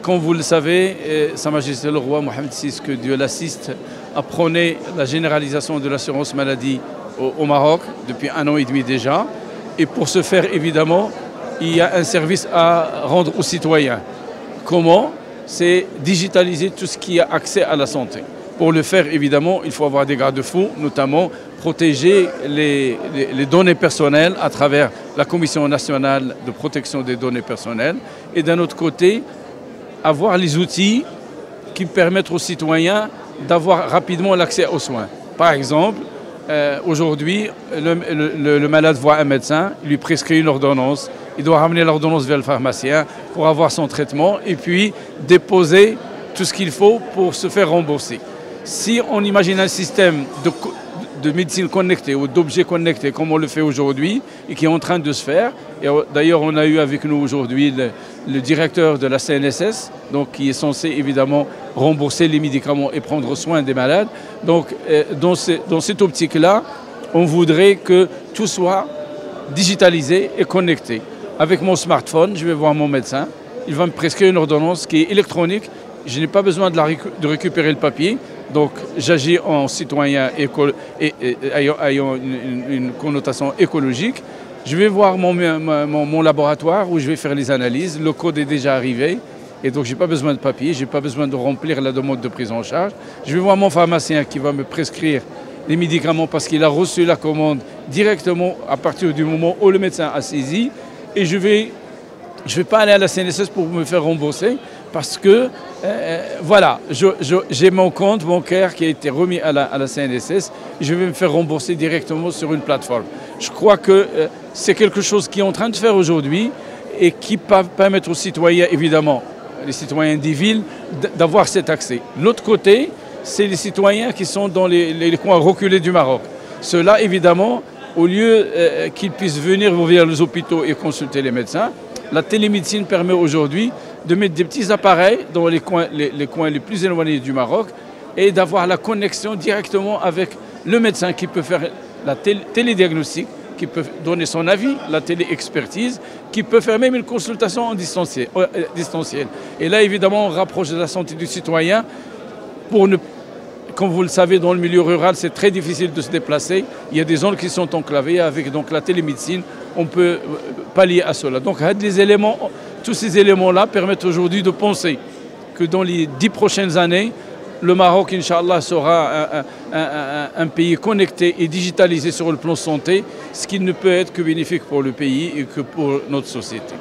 Comme vous le savez, Sa Majesté le Roi Mohamed VI, que Dieu l'assiste, a prôné la généralisation de l'assurance maladie au Maroc depuis 1 an et demi déjà. Et pour ce faire, évidemment, il y a un service à rendre aux citoyens. Comment? C'est digitaliser tout ce qui a accès à la santé. Pour le faire, évidemment, il faut avoir des garde-fous, notamment protéger les données personnelles à travers la Commission nationale de protection des données personnelles. Et d'un autre côté, avoir les outils qui permettent aux citoyens d'avoir rapidement l'accès aux soins. Par exemple, aujourd'hui, le malade voit un médecin, il lui prescrit une ordonnance, il doit ramener l'ordonnance vers le pharmacien pour avoir son traitement et puis déposer tout ce qu'il faut pour se faire rembourser. Si on imagine un système de médecine connectée ou d'objets connectés comme on le fait aujourd'hui et qui est en train de se faire, et d'ailleurs on a eu avec nous aujourd'hui le directeur de la CNSS, donc qui est censé évidemment rembourser les médicaments et prendre soin des malades. Donc dans cette optique-là, on voudrait que tout soit digitalisé et connecté. Avec mon smartphone, je vais voir mon médecin, il va me prescrire une ordonnance qui est électronique, je n'ai pas besoin de récupérer le papier. Donc j'agis en citoyen ayant une connotation écologique. Je vais voir mon laboratoire où je vais faire les analyses. Le code est déjà arrivé et donc je n'ai pas besoin de papier, je n'ai pas besoin de remplir la demande de prise en charge. Je vais voir mon pharmacien qui va me prescrire les médicaments parce qu'il a reçu la commande directement à partir du moment où le médecin a saisi. Et je vais pas aller à la CNSS pour me faire rembourser parce que voilà, j'ai mon compte bancaire qui a été remis à la CNSS et je vais me faire rembourser directement sur une plateforme. Je crois que c'est quelque chose qui est en train de se faire aujourd'hui et qui va permettre aux citoyens, évidemment, les citoyens des villes, d'avoir cet accès. L'autre côté, c'est les citoyens qui sont dans les coins reculés du Maroc. Ceux-là, évidemment, au lieu qu'ils puissent venir vers les hôpitaux et consulter les médecins, la télémédecine permet aujourd'hui de mettre des petits appareils dans les coins les plus éloignés du Maroc et d'avoir la connexion directement avec le médecin qui peut faire la télédiagnostic, qui peut donner son avis, la téléexpertise, qui peut faire même une consultation en distancielle. Et là, évidemment, on rapproche de la santé du citoyen pour ne Comme vous le savez, dans le milieu rural, c'est très difficile de se déplacer. Il y a des zones qui sont enclavées. Avec donc, la télémédecine, on peut pallier à cela. Donc, tous ces éléments-là permettent aujourd'hui de penser que dans les 10 prochaines années, le Maroc, Inch'Allah, sera un pays connecté et digitalisé sur le plan santé, ce qui ne peut être que bénéfique pour le pays et que pour notre société.